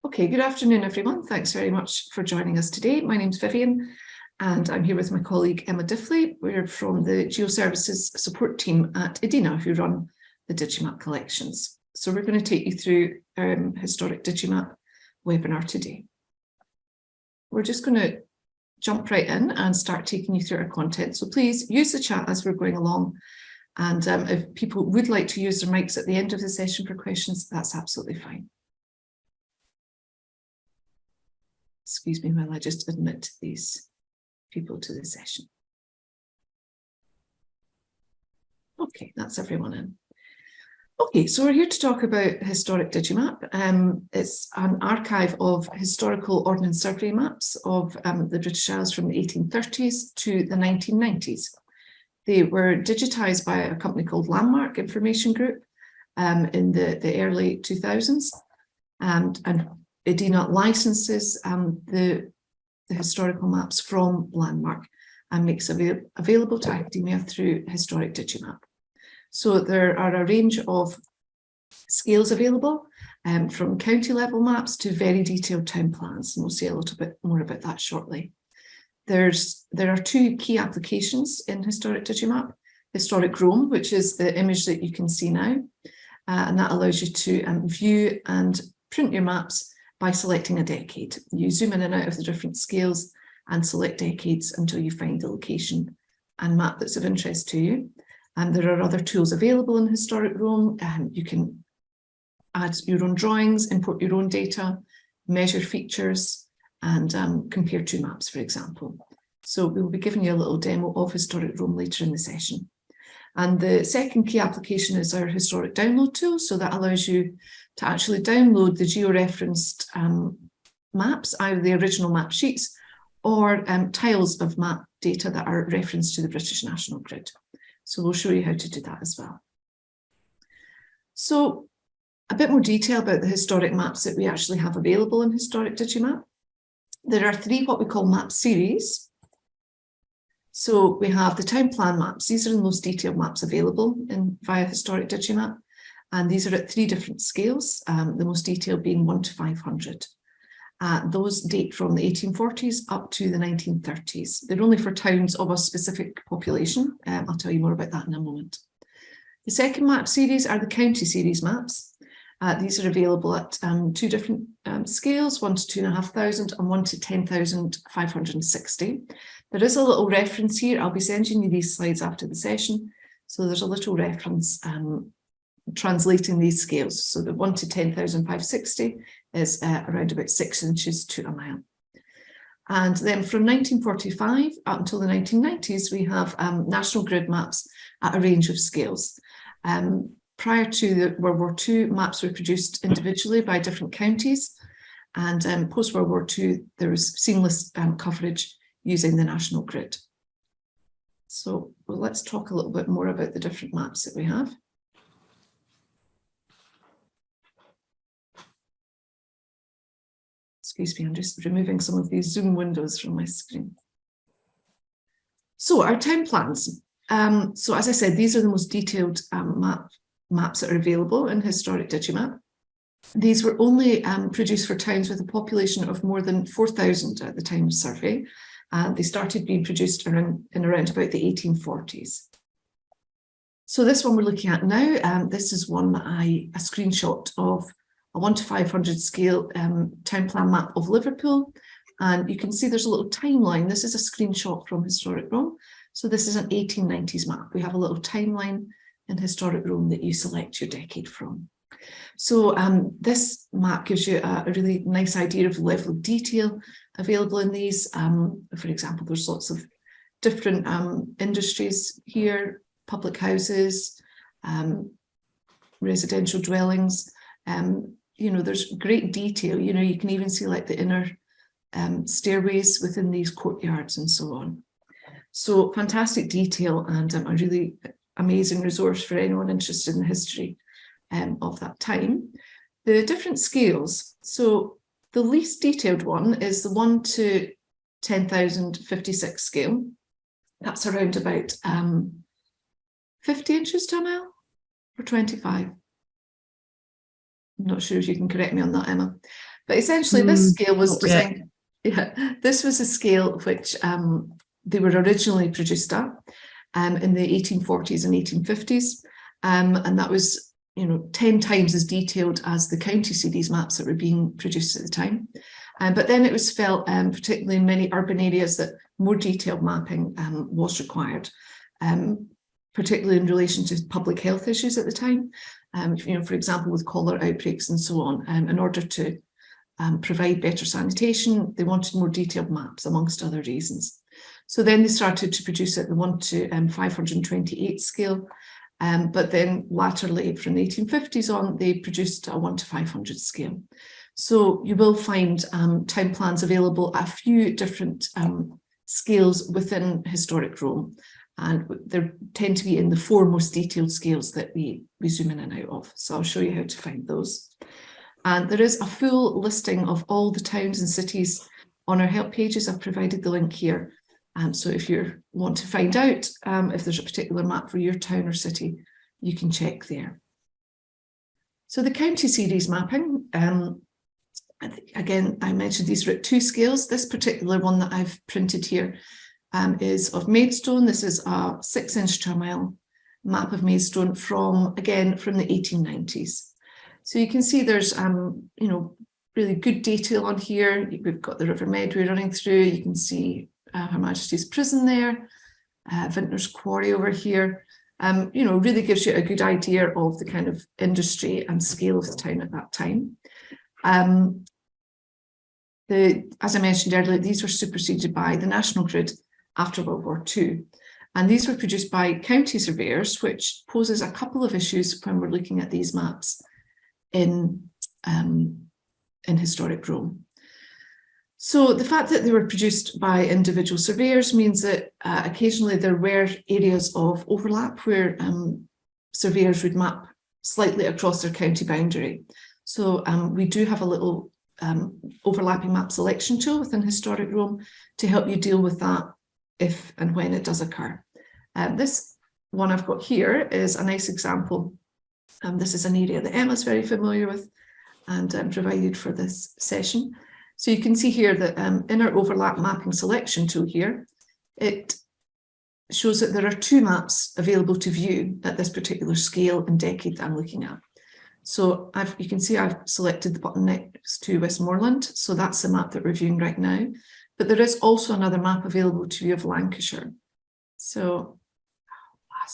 Okay, good afternoon, everyone. Thanks very much for joining us today. My name's Vivian, and I'm here with my colleague Emma Diffley. We're from the Geoservices support team at EDINA, who run the Digimap collections. So we're going to take you through our historic Digimap webinar today. We're just going to jump right in and start taking you through our content. So please use the chat as we're going along. And if people would like to use their mics at the end of the session for questions, that's absolutely fine. Excuse me while I just admit these people to the session. Okay, that's everyone in. Okay, so we're here to talk about historic Digimap. It's an archive of historical Ordnance Survey maps of the British Isles from the 1830s to the 1990s. They were digitised by a company called Landmark Information Group in the early 2000s, and EDINA licenses the historical maps from Landmark and makes available to academia through historic Digimap. So there are a range of scales available, from county level maps to very detailed town plans, and we'll see a little bit more about that shortly. There are two key applications in historic Digimap: historic Rome, which is the image that you can see now, and that allows you to view and print your maps by selecting a decade. You zoom in and out of the different scales and select decades until you find the location and map that's of interest to you. And there are other tools available in historic Rome. You can add your own drawings, import your own data, measure features, and compare two maps, for example. So we will be giving you a little demo of historic Rome later in the session. And the second key application is our historic download tool. So that allows you to actually download the georeferenced maps, either the original map sheets or tiles of map data that are referenced to the British National Grid. So we'll show you how to do that as well. So a bit more detail about the historic maps that we actually have available in historic Digimap. There are three what we call map series. So we have the town plan maps. These are the most detailed maps available via historic Digimap. And these are at three different scales, the most detailed being 1 to 500. Those date from the 1840s up to the 1930s. They're only for towns of a specific population. I'll tell you more about that in a moment. The second map series are the county series maps. These are available at two different scales, 1 to 2,500 and 1 to 10,560. There is a little reference here. I'll be sending you these slides after the session. So there's a little reference translating these scales. So the 1 to 10,560 is around about 6 inches to a mile. And then from 1945 up until the 1990s, we have national grid maps at a range of scales. Prior to the World War II, maps were produced individually by different counties, and post-World War II, there was seamless coverage using the national grid. So let's talk a little bit more about the different maps that we have. Excuse me, I'm just removing some of these Zoom windows from my screen. So our town plans. So as I said, these are the most detailed maps that are available in historic Digimap. These were only produced for towns with a population of more than 4,000 at the time of survey. They started being produced around about the 1840s. So this one we're looking at now, this is one that a screenshot of a 1 to 500 scale town plan map of Liverpool. And you can see there's a little timeline. This is a screenshot from historic Rome. So this is an 1890s map. We have a little timeline in historic Rome that you select your decade from. So this map gives you a really nice idea of the level of detail available in these. For example, there's lots of different industries here, public houses, residential dwellings. You know, there's great detail. You know, you can even see like the inner stairways within these courtyards and so on. So fantastic detail, and a really amazing resource for anyone interested in the history of that time. The different scales. So the least detailed one is the 1 to 10,056 scale. That's around about 50 inches to a mile or 25. I'm not sure if you can correct me on that, Emma. But essentially this scale was not yet. designed, yeah, this was a scale which they were originally produced at in the 1840s and 1850s. And that was, 10 times as detailed as the county series maps that were being produced at the time. But then it was felt, particularly in many urban areas, that more detailed mapping was required, particularly in relation to public health issues at the time. For example, with cholera outbreaks and so on, in order to provide better sanitation, they wanted more detailed maps, amongst other reasons. So then they started to produce at the 1 to 528 scale, but then latterly, from the 1850s on, they produced a 1 to 500 scale. So you will find town plans available at a few different scales within historic Rome, and they tend to be in the 4 most detailed scales that we zoom in and out of. So I'll show you how to find those. And there is a full listing of all the towns and cities on our help pages. I've provided the link here. So if you want to find out if there's a particular map for your town or city, you can check there. So the county series mapping, again, I mentioned these are at 2 scales. This particular one that I've printed here is of Maidstone. This is a 6-inch to a mile map of Maidstone from the 1890s. So you can see there's, really good detail on here. We've got the River Medway running through. You can see Her Majesty's Prison there, Vintner's Quarry over here. Really gives you a good idea of the kind of industry and scale of the town at that time. As I mentioned earlier, these were superseded by the national grid after World War II. And these were produced by county surveyors, which poses a couple of issues when we're looking at these maps in historic Rome. So the fact that they were produced by individual surveyors means that occasionally there were areas of overlap where surveyors would map slightly across their county boundary. So we do have a little overlapping map selection tool within historic Rome to help you deal with that if and when it does occur. This one I've got here is a nice example. This is an area that Emma's very familiar with and provided for this session. So you can see here that in our overlap mapping selection tool here, it shows that there are 2 maps available to view at this particular scale and decade that I'm looking at. So you can see I've selected the button next to Westmoreland. So that's the map that we're viewing right now. But there is also another map available to view of Lancashire. So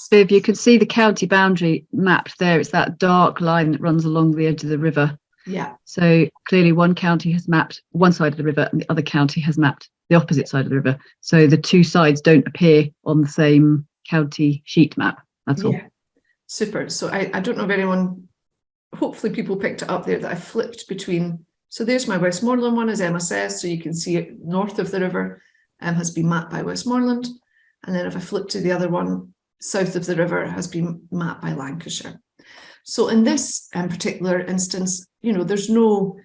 Viv, you can see the county boundary mapped there. It's that dark line that runs along the edge of the river. Yeah. So clearly one county has mapped one side of the river and the other county has mapped the opposite side of the river. So the 2 sides don't appear on the same county sheet map. That's all. Yeah. Super. So I don't know if anyone, hopefully people picked it up there that I flipped between. So there's my Westmoreland one, as Emma says. So you can see it north of the river has been mapped by Westmoreland. And then if I flip to the other one, south of the river has been mapped by Lancashire. So in this particular instance, there's no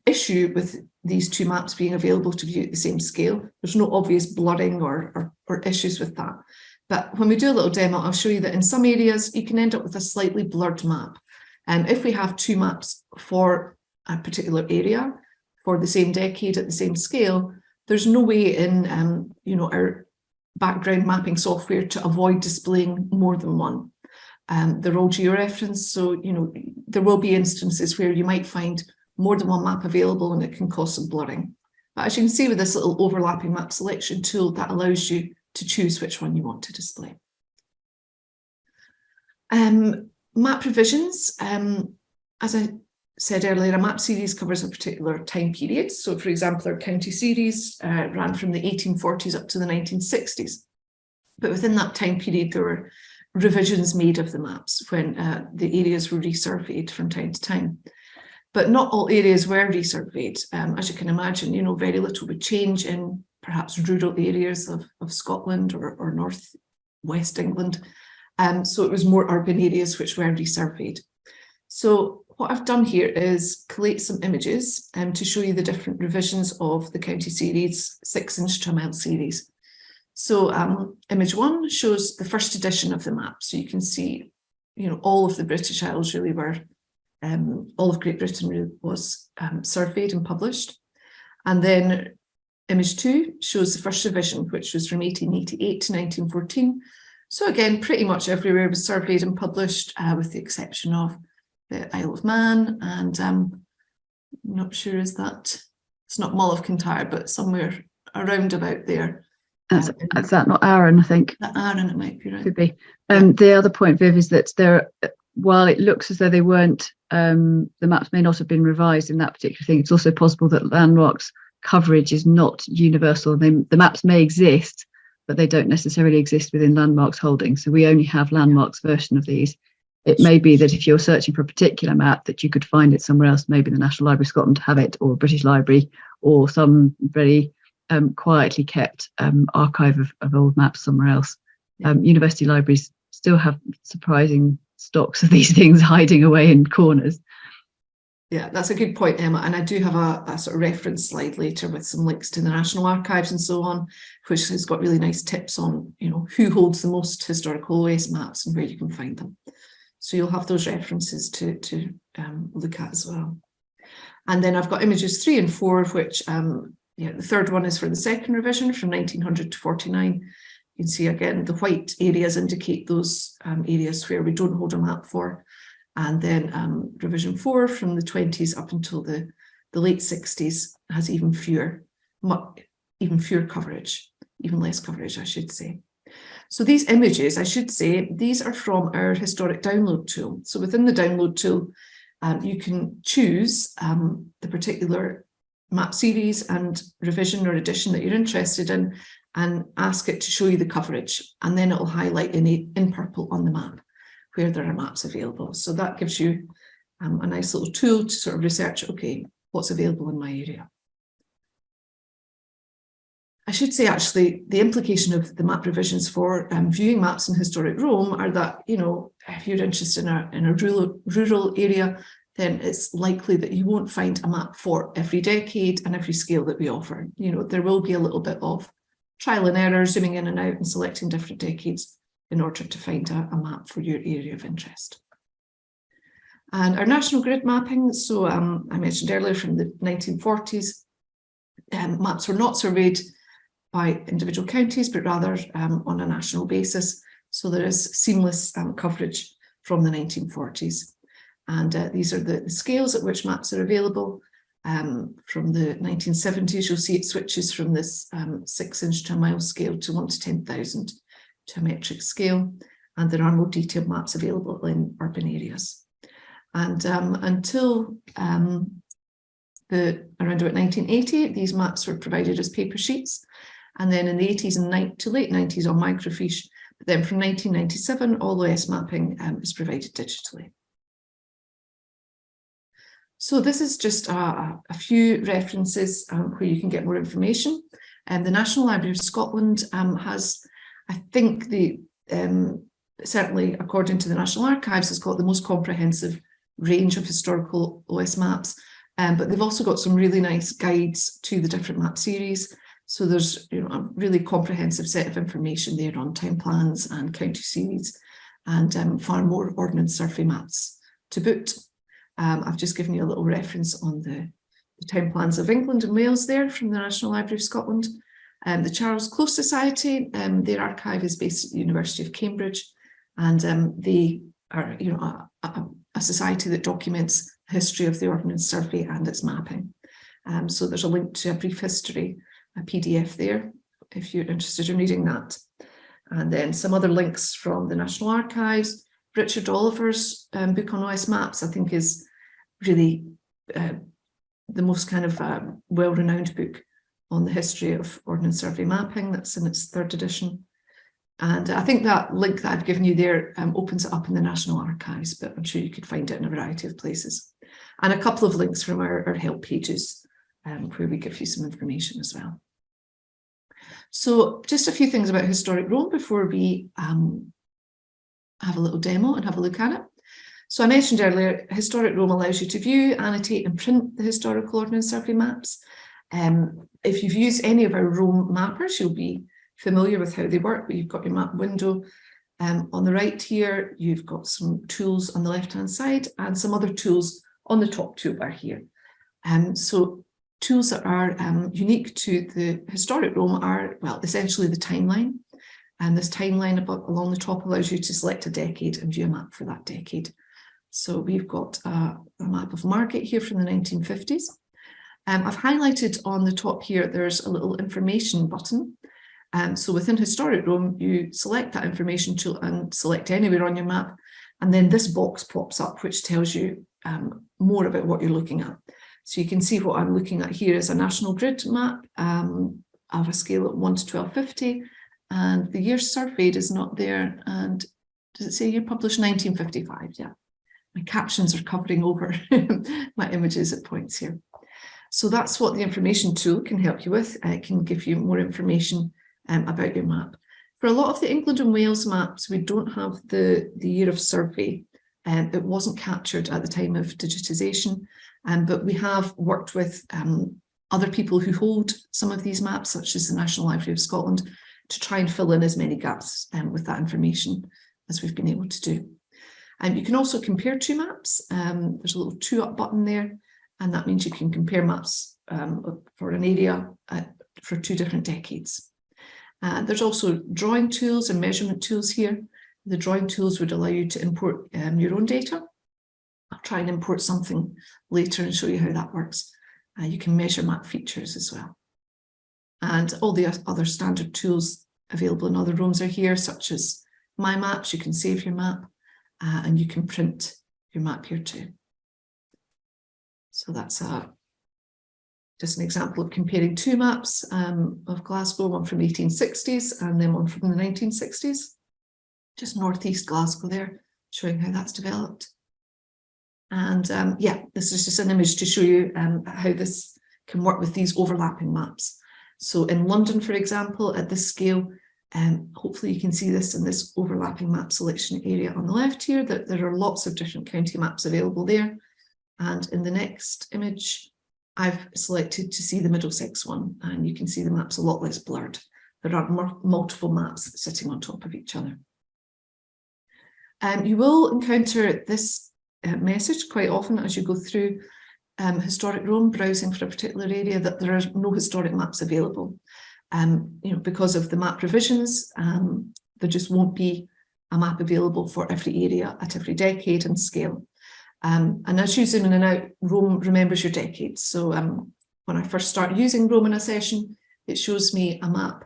issue with these 2 maps being available to view at the same scale. There's no obvious blurring or issues with that. But when we do a little demo, I'll show you that in some areas, you can end up with a slightly blurred map. And if we have 2 maps for a particular area for the same decade at the same scale, there's no way in our background mapping software to avoid displaying more than one. They're all georeferenced, so there will be instances where you might find more than one map available and it can cause some blurring. But as you can see with this little overlapping map selection tool, that allows you to choose which one you want to display. Map provisions, as I said earlier, a map series covers a particular time period. So for example, our county series ran from the 1840s up to the 1960s. But within that time period, there were revisions made of the maps when the areas were resurveyed from time to time. But not all areas were resurveyed. As you can imagine, very little would change in perhaps rural areas of Scotland or North West England. So it was more urban areas which were resurveyed. So what I've done here is collate some images to show you the different revisions of the county series 6-inch to a mile series. So image 1 shows the first edition of the map. So you can see, all of the British Isles really were all of Great Britain was surveyed and published. And then image 2 shows the first revision, which was from 1888 to 1914. So again, pretty much everywhere was surveyed and published, with the exception of the Isle of Man, and I'm not sure, is that, it's not Mull of Kintyre, but somewhere around about there. Is that not Arran, I think? Arran, it might be right. Could be. The other point, Viv, is that while it looks as though they weren't, the maps may not have been revised in that particular thing, it's also possible that landmarks coverage is not universal. The maps may exist, but they don't necessarily exist within landmarks holding. So we only have landmarks version of these. It may be that if you're searching for a particular map, that you could find it somewhere else, maybe the National Library of Scotland have it, or British Library, or some very quietly kept archive of old maps somewhere else. University libraries still have surprising stocks of these things hiding away in corners. Yeah, that's a good point, Emma. And I do have a sort of reference slide later with some links to the National Archives and so on, which has got really nice tips on, who holds the most historical OS maps and where you can find them. So you'll have those references to look at as well. And then I've got images 3 and 4, which, the third one is for the second revision from 1900 to 49. You can see again, the white areas indicate those areas where we don't hold a map for. And then revision 4 from the 20s up until the late 60s has even fewer coverage, even less coverage, I should say. So these images, I should say, these are from our historic download tool. So within the download tool, you can choose the particular map series and revision or edition that you're interested in and ask it to show you the coverage. And then it will highlight in purple on the map where there are maps available. So that gives you a nice little tool to sort of research, okay, what's available in my area. I should say, actually, the implication of the map revisions for viewing maps in historic Rome are that, if you're interested in a rural area, then it's likely that you won't find a map for every decade and every scale that we offer. There will be a little bit of trial and error, zooming in and out and selecting different decades in order to find a map for your area of interest. And our national grid mapping, so I mentioned earlier from the 1940s, maps were not surveyed by individual counties, but rather on a national basis. So there is seamless coverage from the 1940s. And these are the scales at which maps are available. From the 1970s, you'll see it switches from this 6-inch to a mile scale to 1 to 10,000 to a metric scale. And there are more detailed maps available in urban areas. And until around about 1980, these maps were provided as paper sheets. And then in the 80s and to late 90s on microfiche. But then from 1997, all OS mapping is provided digitally. So this is just a few references where you can get more information. And the National Library of Scotland has, I think, certainly according to the National Archives, has got the most comprehensive range of historical OS maps. But they've also got some really nice guides to the different map series. So there's a really comprehensive set of information there on town plans and county series, and far more ordnance survey maps to boot. I've just given you a little reference on the town plans of England and Wales there from the National Library of Scotland. The Charles Close Society, their archive is based at the University of Cambridge, and they are a society that documents the history of the Ordnance Survey and its mapping. So there's a link to a brief history, a PDF there, if you're interested in reading that. And then some other links from the National Archives. Richard Oliver's book on OS maps, I think, is really the most kind of well-renowned book on the history of Ordnance Survey mapping. That's in its 3rd edition. And I think that link that I've given you there opens it up in the National Archives, but I'm sure you could find it in a variety of places. And a couple of links from our help pages where we give you some information as well. So just a few things about historic Rome before we have a little demo and have a look at it. So I mentioned earlier, historic Rome allows you to view, annotate and print the historical Ordnance Survey maps. If you've used any of our Rome mappers, you'll be familiar with how they work, but you've got your map window On the right here, you've got some tools on the left-hand side and some other tools on the top toolbar here. So tools that are unique to the historic Rome are, well, essentially the timeline. And this timeline along the top allows you to select a decade and view a map for that decade. So we've got a map of Margate here from the 1950s. I've highlighted on the top here, there's a little information button. So within historic Rome, you select that information tool and select anywhere on your map. And then this box pops up, which tells you more about what you're looking at. So you can see what I'm looking at here is a national grid map of a scale of 1 to 1250. And the year surveyed is not there. And does it say year published 1955? Yeah. My captions are covering over my images at points here. So that's what the information tool can help you with. It can give you more information about your map. For a lot of the England and Wales maps, we don't have the year of survey. It wasn't captured at the time of digitisation, but we have worked with other people who hold some of these maps, such as the National Library of Scotland, to try and fill in as many gaps with that information as we've been able to do. And you can also compare two maps. There's a little 2-up button there, and that means you can compare maps for an area for 2 different decades. There's also drawing tools and measurement tools here. The drawing tools would allow you to import your own data. I'll try and import something later and show you how that works. You can measure map features as well. And all the other standard tools available in other Romes are here, such as My Maps. You can save your map and you can print your map here too. So that's just an example of comparing 2 maps of Glasgow, one from the 1860s and then one from the 1960s. Just northeast Glasgow there, showing how that's developed. And yeah, this is just an image to show you how this can work with these overlapping maps. So in London, for example, at this scale, hopefully you can see this in this overlapping map selection area on the left here, that there are lots of different county maps available there. And in the next image, I've selected to see the Middlesex one, and you can see the map's a lot less blurred. There are multiple maps sitting on top of each other. You will encounter this message quite often as you go through historic Rome, browsing for a particular area, that there are no historic maps available. Because of the map revisions, there just won't be a map available for every area at every decade and scale. And as you zoom in and out, Rome remembers your decades. So when I first start using Rome in a session, it shows me a map,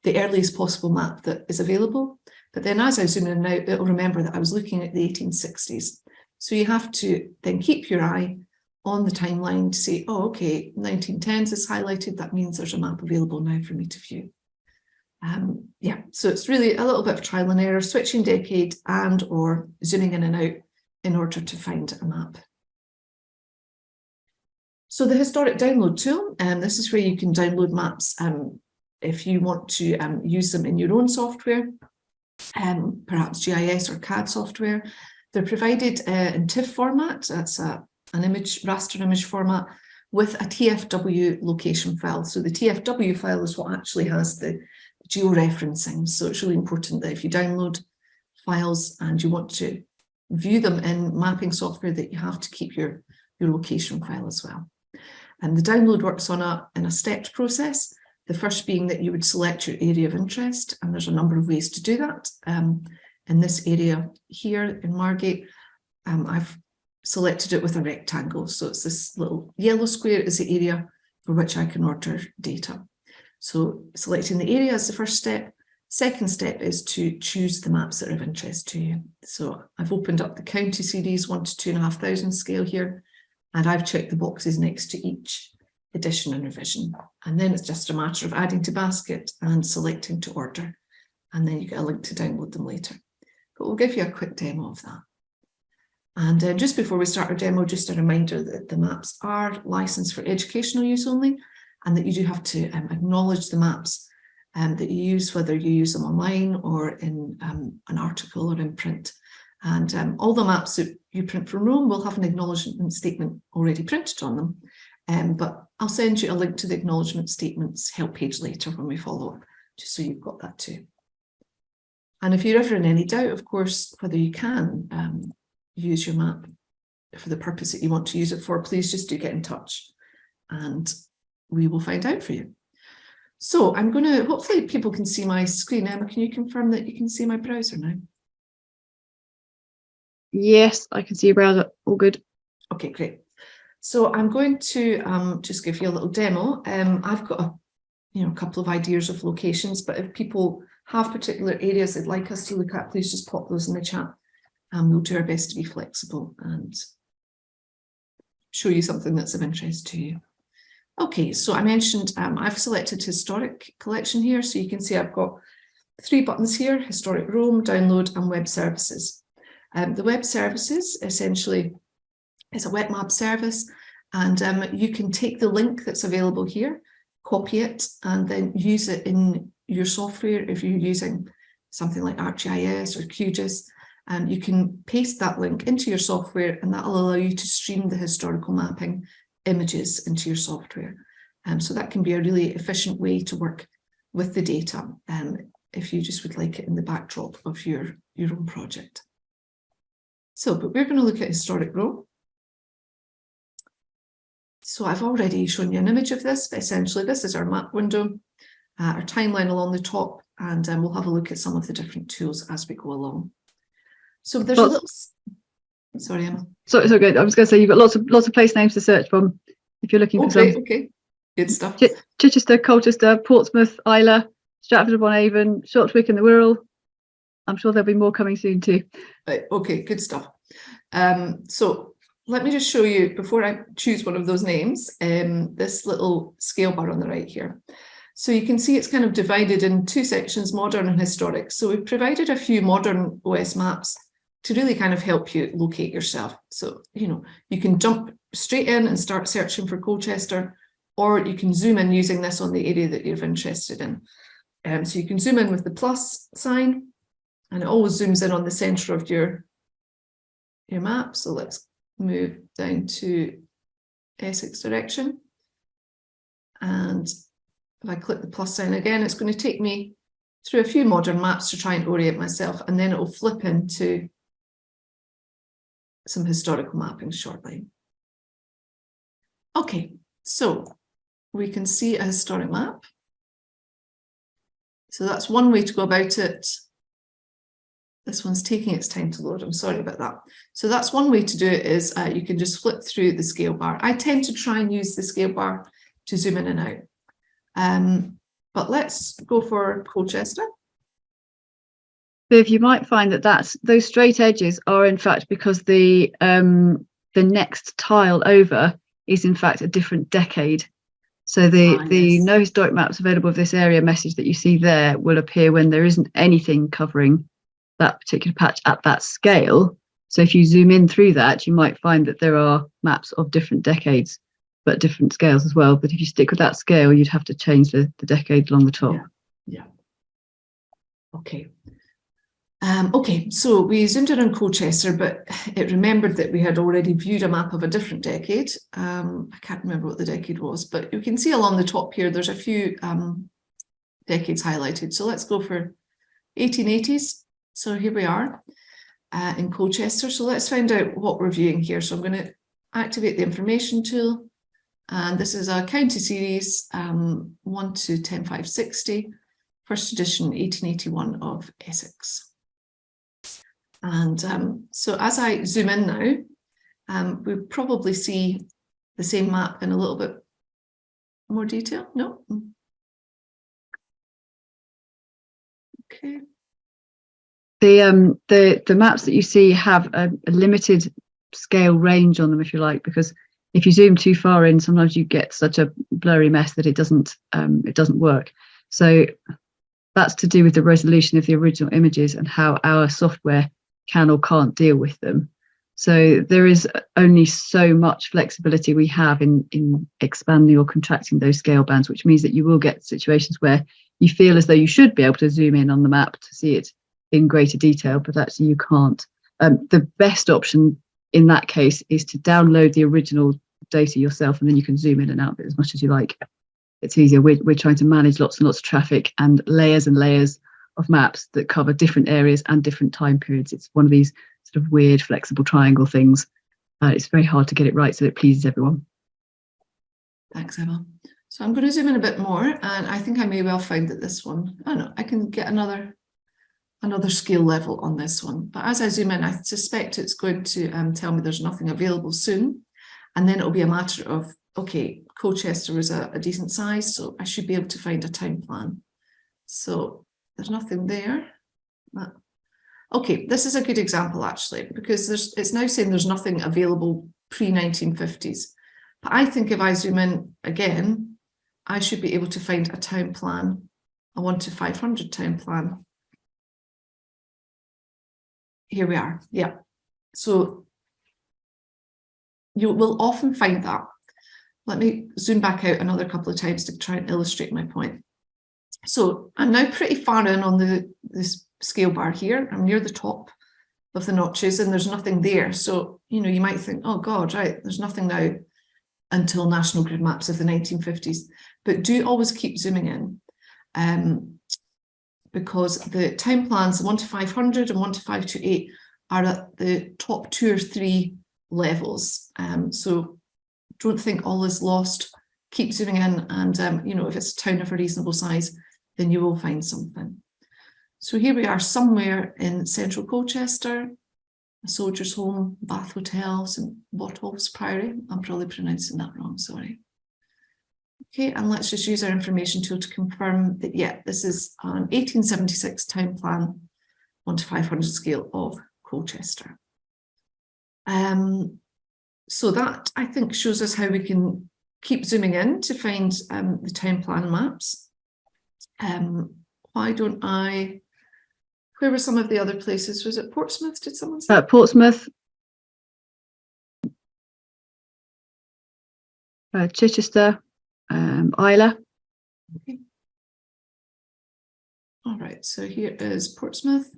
the earliest possible map that is available. But then as I zoom in and out, it'll remember that I was looking at the 1860s. So you have to then keep your eye on the timeline to say, oh, okay, 1910s is highlighted. That means there's a map available now for me to view. Yeah, so it's really a little bit of trial and error, switching decade and or zooming in and out in order to find a map. So the historic download tool, and this is where you can download maps if you want to use them in your own software, perhaps GIS or CAD software. They're provided in TIFF format. That's an image, raster image format with a TFW location file. So the TFW file is what actually has the georeferencing. So it's really important that if you download files and you want to view them in mapping software, that you have to keep your location file as well. And the download works in a stepped process. The first being that you would select your area of interest, and there's a number of ways to do that. In this area here in Margate, I've selected it with a rectangle. So it's this little yellow square is the area for which I can order data. So selecting the area is the first step. Second step is to choose the maps that are of interest to you. So I've opened up the county series 1 to 2,500 scale here, and I've checked the boxes next to each edition and revision. And then it's just a matter of adding to basket and selecting to order. And then you get a link to download them later. But we'll give you a quick demo of that. And just before we start our demo, just a reminder that the maps are licensed for educational use only, and that you do have to acknowledge the maps that you use, whether you use them online or in an article or in print. And all the maps that you print from Rome will have an acknowledgement statement already printed on them. But I'll send you a link to the acknowledgement statements help page later when we follow up, just so you've got that too. And if you're ever in any doubt, of course, whether you can use your map for the purpose that you want to use it for, please just do get in touch and we will find out for you. So I'm going to, hopefully people can see my screen. Emma, can you confirm that you can see my browser now? Yes, I can see your browser. All good. Okay, great. So I'm going to just give you a little demo. I've got a couple of ideas of locations, but if people have particular areas they'd like us to look at, please just pop those in the chat and we'll do our best to be flexible and show you something that's of interest to you. Okay, so I mentioned I've selected historic collection here, so you can see I've got 3 buttons here: historic Rome, download, and web services. The web services essentially is a web map service, and you can take the link that's available here, copy it, and then use it in your software. If you're using something like ArcGIS or QGIS, you can paste that link into your software, and that will allow you to stream the historical mapping images into your software. So that can be a really efficient way to work with the data if you just would like it in the backdrop of your own project. So, but we're going to look at historic Rome. So I've already shown you an image of this, but essentially this is our map window, our timeline along the top, and we'll have a look at some of the different tools as we go along. So there's a little, sorry, Emma. So good. I was going to say you've got lots of place names to search from if you're looking for some. Okay, good stuff. Chichester, Colchester, Portsmouth, Isla, Stratford-upon-Avon, Shotwick and the Wirral. I'm sure there'll be more coming soon too. Right, okay, good stuff. So let me just show you, before I choose one of those names, this little scale bar on the right here. So you can see it's kind of divided in 2 sections, modern and historic. So we've provided a few modern OS maps to really kind of help you locate yourself. So, you can jump straight in and start searching for Colchester, or you can zoom in using this on the area that you're interested in. So you can zoom in with the plus sign, and it always zooms in on the center of your map. So let's move down to Essex direction. And if I click the plus sign again, it's going to take me through a few modern maps to try and orient myself, and then it will flip into some historical mapping shortly. Okay, so we can see a historic map. So that's one way to go about it. This one's taking its time to load. I'm sorry about that. So that's one way to do it, is you can just flip through the scale bar. I tend to try and use the scale bar to zoom in and out. But let's go for Colchester. Viv, you might find that those straight edges are in fact because the next tile over is in fact a different decade. So the no historic maps available of this area message that you see there will appear when there isn't anything covering that particular patch at that scale. So if you zoom in through that, you might find that there are maps of different decades, but different scales as well. But if you stick with that scale, you'd have to change the decade along the top. Yeah. Okay. Okay, so we zoomed in on Colchester, but it remembered that we had already viewed a map of a different decade. I can't remember what the decade was, but you can see along the top here, there's a few decades highlighted. So let's go for 1880s. So here we are in Colchester. So let's find out what we're viewing here. So I'm going to activate the information tool. And this is a county series, 1 to 10560, first edition 1881 of Essex. And so as I zoom in now, we'll probably see the same map in a little bit more detail. No? Okay. The maps that you see have a limited scale range on them, if you like, because if you zoom too far in, sometimes you get such a blurry mess that it doesn't work. So that's to do with the resolution of the original images and how our software can or can't deal with them. So there is only so much flexibility we have in expanding or contracting those scale bands, which means that you will get situations where you feel as though you should be able to zoom in on the map to see it in greater detail, but actually you can't. The best option in that case is to download the original data yourself, and then you can zoom in and out of it as much as you like. It's easier. We're trying to manage lots and lots of traffic and layers of maps that cover different areas and different time periods. It's one of these sort of weird flexible triangle things. It's very hard to get it right so it pleases everyone. Thanks, Emma. So I'm going to zoom in a bit more, and I think I may well find that this one, I don't know, I can get another scale level on this one. But as I zoom in, I suspect it's going to tell me there's nothing available soon. And then it'll be a matter of, okay, Colchester is a decent size, so I should be able to find a town plan. So there's nothing there. Okay, this is a good example actually, because it's now saying there's nothing available pre-1950s. But I think if I zoom in again, I should be able to find a town plan, a 1 to 500 town plan. Here we are, yeah. So you will often find that. Let me zoom back out another couple of times to try and illustrate my point. So I'm now pretty far in on this scale bar here. I'm near the top of the notches and there's nothing there. So, you know, you might think, oh God, right, there's nothing now until National Grid Maps of the 1950s. But do always keep zooming in. Because the town plans, 1 to 500 and 1 to 528, are at the top 2 or 3 levels. So don't think all is lost. Keep zooming in, and you know, if it's a town of a reasonable size, then you will find something. So here we are, somewhere in central Colchester, a soldier's home, Bath Hotel, St Botolph's Priory. I'm probably pronouncing that wrong, sorry. Okay, and let's just use our information tool to confirm that, yeah, this is an 1876 town plan, 1 to 500 scale of Colchester. So that, I think, shows us how we can keep zooming in to find the town plan maps. Why don't I, where were some of the other places? Was it Portsmouth, did someone say? Portsmouth, Chichester, Isla. Okay. All right, so here is Portsmouth.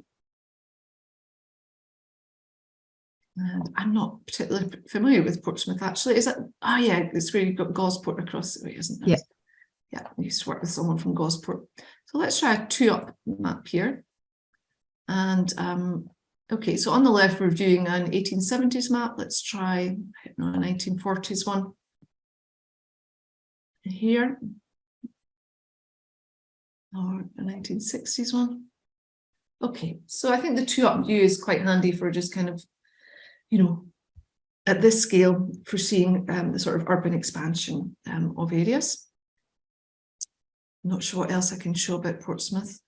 And I'm not particularly familiar with Portsmouth, actually. Is that, oh yeah, it's where you've got Gosport across the way, isn't it? Yeah. Yeah, I used to work with someone from Gosport. So let's try a 2-up map here. And okay, so on the left, we're viewing an 1870s map. Let's try a 1940s one. Here. Or a 1960s one. Okay, so I think the 2-up view is quite handy for just kind of, you know, at this scale for seeing the sort of urban expansion of areas. I'm not sure what else I can show about Portsmouth.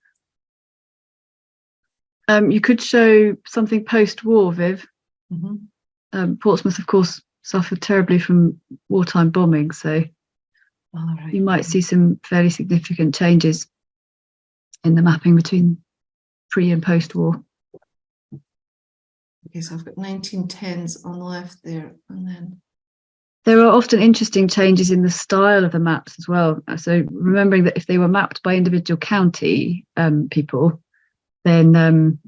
You could show something post-war, Viv. Mm-hmm. Portsmouth, of course, suffered terribly from wartime bombing, so you might see some fairly significant changes in the mapping between pre and post-war. Okay, so I've got 1910s on the left there, and then there are often interesting changes in the style of the maps as well. So remembering that if they were mapped by individual county people, then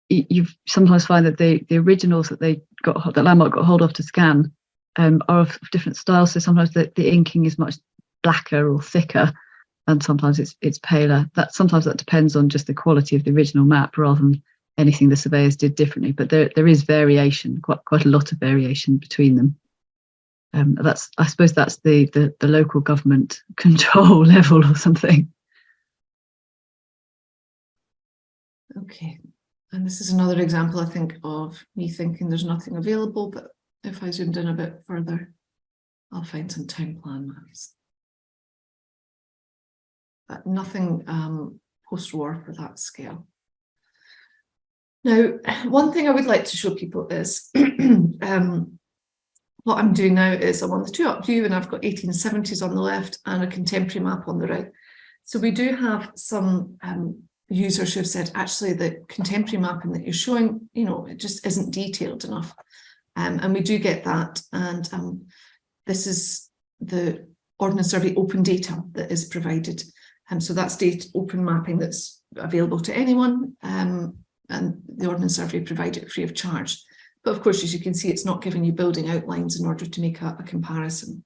you sometimes find that the originals that that Landmark got hold of to scan are of different styles. So sometimes the inking is much blacker or thicker, and sometimes it's paler. Sometimes that depends on just the quality of the original map rather than anything the surveyors did differently. But there is variation, quite a lot of variation between them. I suppose that's the local government control level or something. okay. And this is another example, I think, of me thinking there's nothing available, but if I zoomed in a bit further, I'll find some town plan maps. But nothing post-war for that scale. Now, one thing I would like to show people is what I'm doing now is I'm on the 2-up view and I've got 1870s on the left and a contemporary map on the right. So we do have some users who have said, actually, the contemporary mapping that you're showing, you know, it just isn't detailed enough. And we do get that. And this is the Ordnance Survey open data that is provided. So that's data open mapping that's available to anyone. And the Ordnance Survey provide it free of charge. But of course, as you can see, it's not giving you building outlines in order to make a comparison.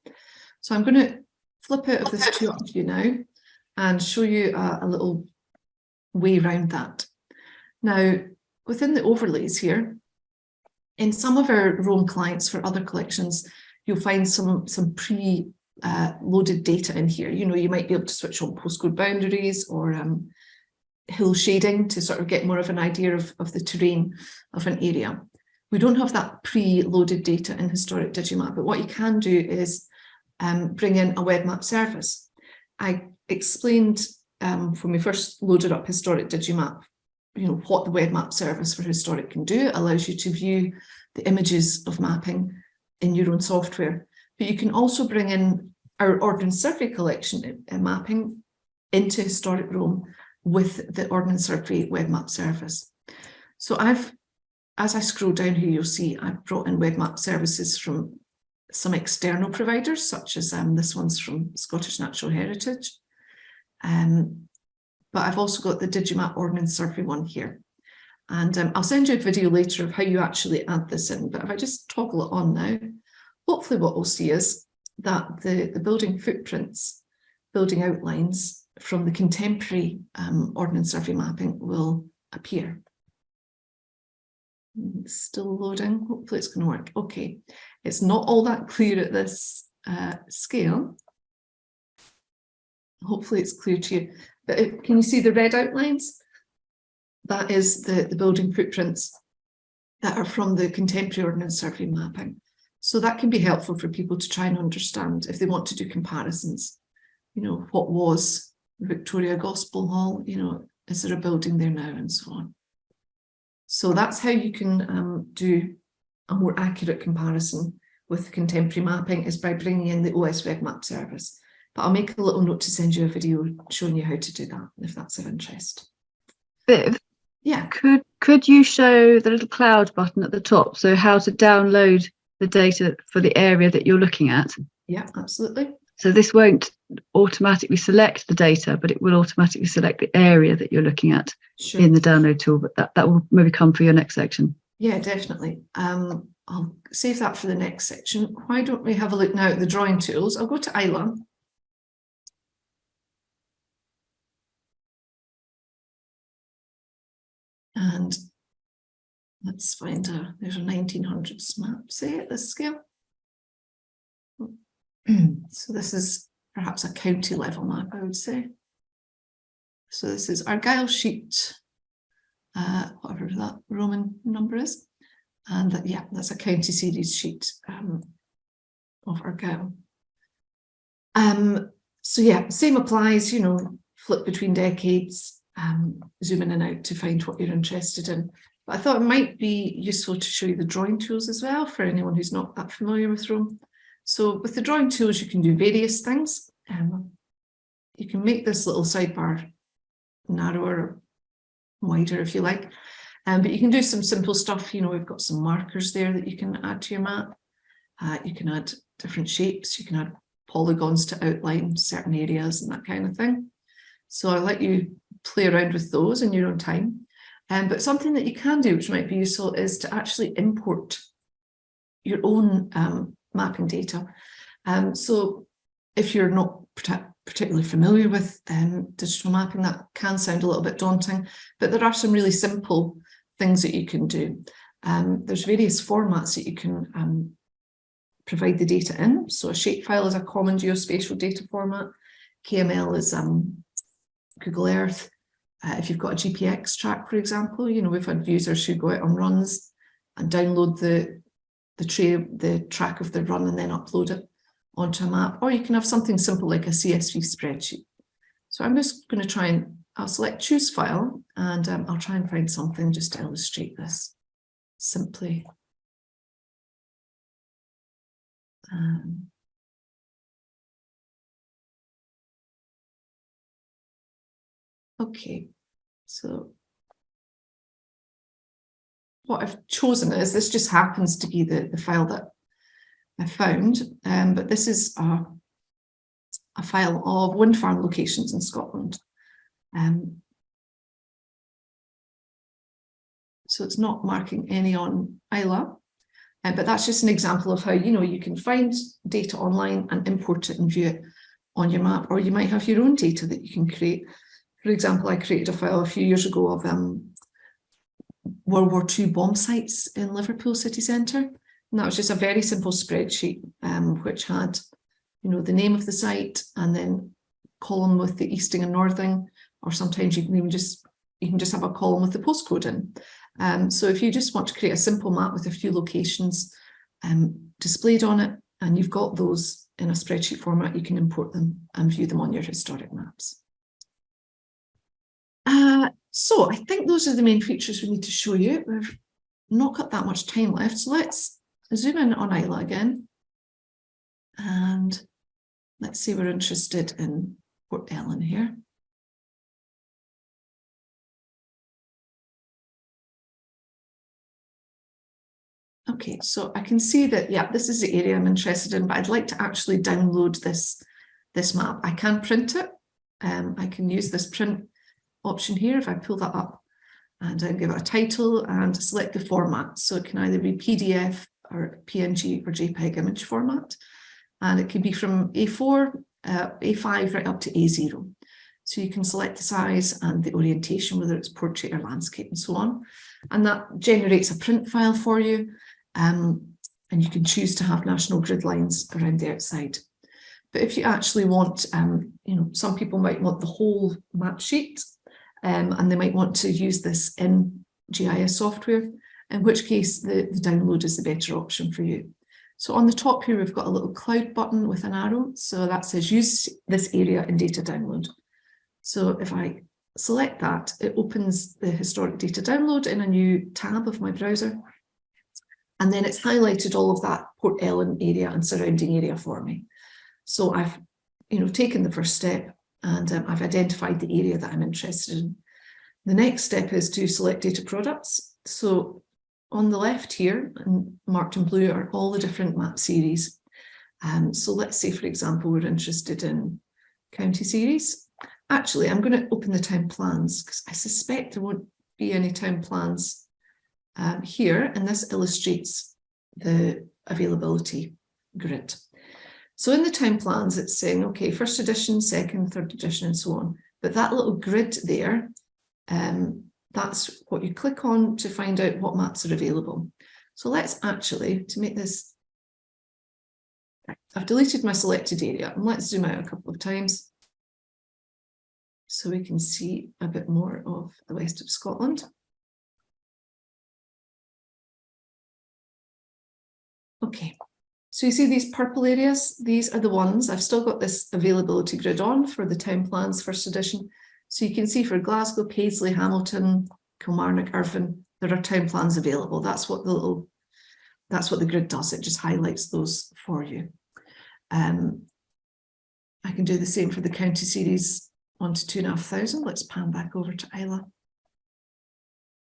So I'm going to flip out of this 2-up view now and show you a little way around that. Now, within the overlays here, in some of our Roam clients for other collections, you'll find some pre-loaded data in here. You know, you might be able to switch on postcode boundaries or hill shading to sort of get more of an idea of the terrain of an area. We don't have that pre-loaded data in Historic Digimap, but what you can do is bring in a web map service. I explained when we first loaded up Historic Digimap, you know, what the web map service for Historic can do. It allows you to view the images of mapping in your own software, but you can also bring in our Ordnance Survey collection mapping into Historic Rome with the Ordnance Survey web map service. So as I scroll down here, you'll see I've brought in web map services from some external providers, such as this one's from Scottish Natural Heritage. But I've also got the Digimap Ordnance Survey one here. And I'll send you a video later of how you actually add this in. But if I just toggle it on now, hopefully what we'll see is that the building footprints, building outlines from the contemporary Ordnance Survey mapping will appear. It's still loading. Hopefully it's going to work. Okay, it's not all that clear at this scale. Hopefully it's clear to you. But can you see the red outlines? That is the building footprints that are from the contemporary Ordnance Survey mapping. So that can be helpful for people to try and understand if they want to do comparisons. You know, what was Victoria Gospel Hall? You know, is there a building there now, and so on. So that's how you can do a more accurate comparison with contemporary mapping, is by bringing in the OS Web Map service. But I'll make a little note to send you a video showing you how to do that, if that's of interest. Viv, yeah. Could you show the little cloud button at the top? So how to download the data for the area that you're looking at? Yeah, absolutely. So this won't automatically select the data, but it will automatically select the area that you're looking at in the download tool. But that will maybe come for your next section. Yeah, definitely. I'll save that for the next section. Why don't we have a look now at the drawing tools? I'll go to Isla. And let's find there's a 1900s map, say, at this scale. So this is perhaps a county level map, I would say. So this is Argyll sheet, whatever that Roman number is. And yeah, that's a county series sheet of Argyll. So yeah, same applies, you know, flip between decades, zoom in and out to find what you're interested in. But I thought it might be useful to show you the drawing tools as well for anyone who's not that familiar with Rome. So with the drawing tools, you can do various things. You can make this little sidebar narrower or wider if you like. But you can do some simple stuff. You know, we've got some markers there that you can add to your map. You can add different shapes. You can add polygons to outline certain areas and that kind of thing. So I'll let you play around with those in your own time. But something that you can do, which might be useful, is to actually import your own mapping data. So if you're not particularly familiar with digital mapping, that can sound a little bit daunting, but there are some really simple things that you can do. There's various formats that you can provide the data in. So a shapefile is a common geospatial data format. KML is Google Earth. If you've got a GPX track, for example, you know, we've had users who go out on runs and download the track of the run and then upload it onto a map. Or you can have something simple like a CSV spreadsheet. So I'm just going to I'll select choose file, and I'll try and find something just to illustrate this simply. Okay, so what I've chosen is, this just happens to be the file that I found, but this is a file of wind farm locations in Scotland. So it's not marking any on Isla, but that's just an example of how, you know, you can find data online and import it and view it on your map, or you might have your own data that you can create For example, I created a file a few years ago of World War II bomb sites in Liverpool city centre. And that was just a very simple spreadsheet, which had, the name of the site and then column with the easting and northing, or sometimes you can just have a column with the postcode in. So if you just want to create a simple map with a few locations displayed on it, and you've got those in a spreadsheet format, you can import them and view them on your historic maps. So I think those are the main features we need to show you. We've not got that much time left, so let's zoom in on Isla again. And let's say we're interested in Port Ellen here. Okay, so I can see that, yeah, this is the area I'm interested in, but I'd like to actually download this map. I can print it. I can use this print option here if I pull that up and I give it a title and select the format. So it can either be PDF or PNG or JPEG image format. And it can be from A4, A5 right up to A0. So you can select the size and the orientation, whether it's portrait or landscape and so on. And that generates a print file for you. And you can choose to have national grid lines around the outside. But if you actually want, some people might want the whole map sheet, and they might want to use this in GIS software, in which case the download is the better option for you. So on the top here, we've got a little cloud button with an arrow. So that says use this area in data download. So if I select that, it opens the historic data download in a new tab of my browser. And then it's highlighted all of that Port Ellen area and surrounding area for me. So I've, taken the first step and I've identified the area that I'm interested in. The next step is to select data products. So on the left here, and marked in blue, are all the different map series. So let's say, for example, we're interested in county series. Actually, I'm going to open the town plans because I suspect there won't be any town plans here, and this illustrates the availability grid. So in the town plans, it's saying, okay, first edition, second, third edition, and so on. But that little grid there, that's what you click on to find out what maps are available. So let's actually, to make this, I've deleted my selected area, and let's zoom out a couple of times so we can see a bit more of the west of Scotland. Okay, so you see these purple areas, these are the ones, I've still got this availability grid on for the town plans first edition. So you can see for Glasgow, Paisley, Hamilton, Kilmarnock, Irvine, there are town plans available. That's what the grid does, it just highlights those for you. I can do the same for the county series 1 to 2,500. Let's pan back over to Isla.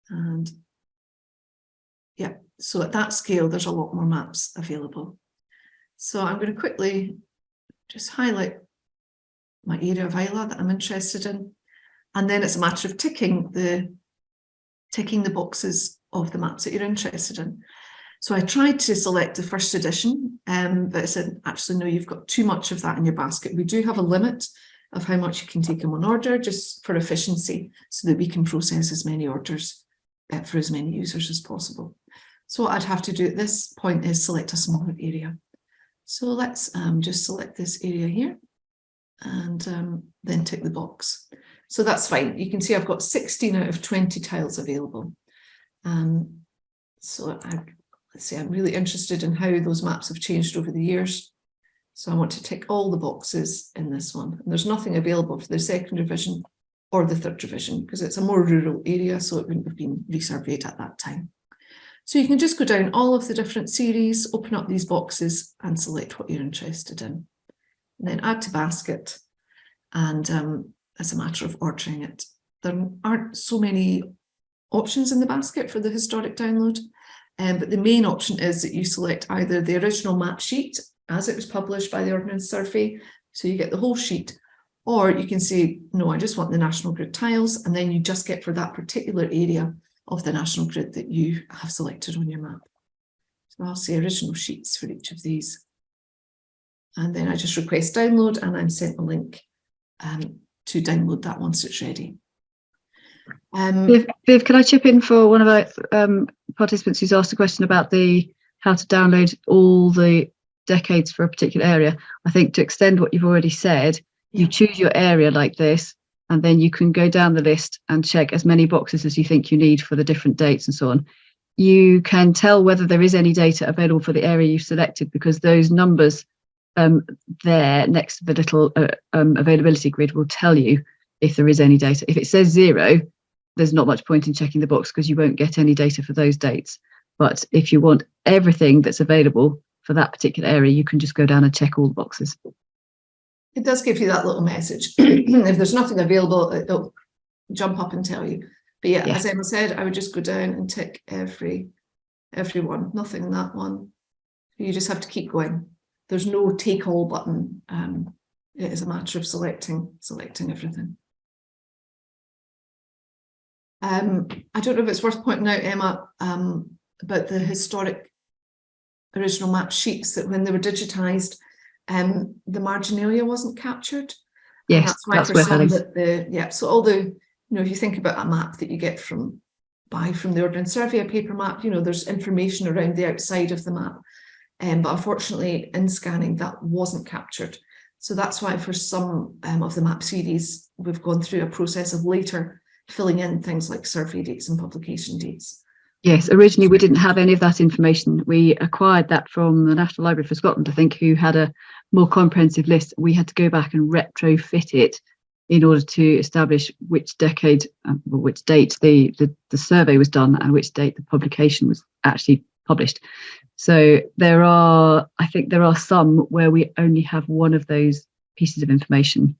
And yeah, so at that scale, there's a lot more maps available. So I'm going to quickly just highlight my area of Isla that I'm interested in. And then it's a matter of ticking the boxes of the maps that you're interested in. So I tried to select the first edition, but it said, actually, no, you've got too much of that in your basket. We do have a limit of how much you can take in one order, just for efficiency, so that we can process as many orders for as many users as possible. So what I'd have to do at this point is select a smaller area. So let's just select this area here and then tick the box. So that's fine. You can see I've got 16 out of 20 tiles available. So let's say I'm really interested in how those maps have changed over the years. So I want to tick all the boxes in this one. And there's nothing available for the second revision or the third revision because it's a more rural area, so it wouldn't have been resurveyed at that time. So you can just go down all of the different series, open up these boxes and select what you're interested in. And then add to basket. And it's a matter of ordering it. There aren't so many options in the basket for the historic download, but the main option is that you select either the original map sheet as it was published by the Ordnance Survey, so you get the whole sheet, or you can say, no, I just want the national grid tiles, and then you just get for that particular area of the national grid that you have selected on your map. So I'll say original sheets for each of these. And then I just request download and I'm sent a link to download that once it's ready. Viv, can I chip in for one of our participants who's asked a question about how to download all the decades for a particular area? I think to extend what you've already said, you choose your area like this, and then you can go down the list and check as many boxes as you think you need for the different dates and so on. You can tell whether there is any data available for the area you've selected, because those numbers there next to the little availability grid will tell you if there is any data. If it says 0, there's not much point in checking the box because you won't get any data for those dates. But if you want everything that's available for that particular area, you can just go down and check all the boxes. It does give you that little message. If there's nothing available, it'll jump up and tell you. But yeah, as Emma said, I would just go down and tick every one, nothing in that one. You just have to keep going. There's no take all button. It is a matter of selecting everything. I don't know if it's worth pointing out, Emma, about the historic original map sheets, that when they were digitised, the marginalia wasn't captured. Yes, that's why for some that so all the, if you think about a map that you get from the Ordnance Survey, a paper map, there's information around the outside of the map. But unfortunately, in scanning, that wasn't captured. So that's why for some of the map series, we've gone through a process of later filling in things like survey dates and publication dates. Yes, originally we didn't have any of that information. We acquired that from the National Library for Scotland, I think, who had a more comprehensive list. We had to go back and retrofit it in order to establish which decade, or which date the survey was done and which date the publication was actually published. So I think there are some where we only have one of those pieces of information.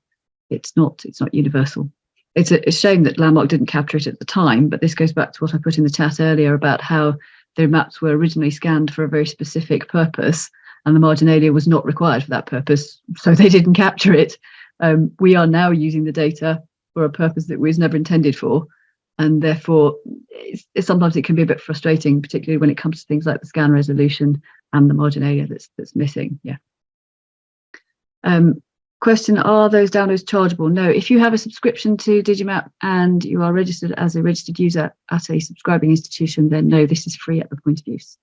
It's not universal. It's a shame that Landmark didn't capture it at the time, but this goes back to what I put in the chat earlier about how the maps were originally scanned for a very specific purpose, and the marginalia was not required for that purpose, so they didn't capture it. We are now using the data for a purpose that was never intended for, and therefore sometimes it can be a bit frustrating, particularly when it comes to things like the scan resolution and the marginalia that's missing. Question, are those downloads chargeable? No, if you have a subscription to Digimap and you are registered as a registered user at a subscribing institution, then no, this is free at the point of use.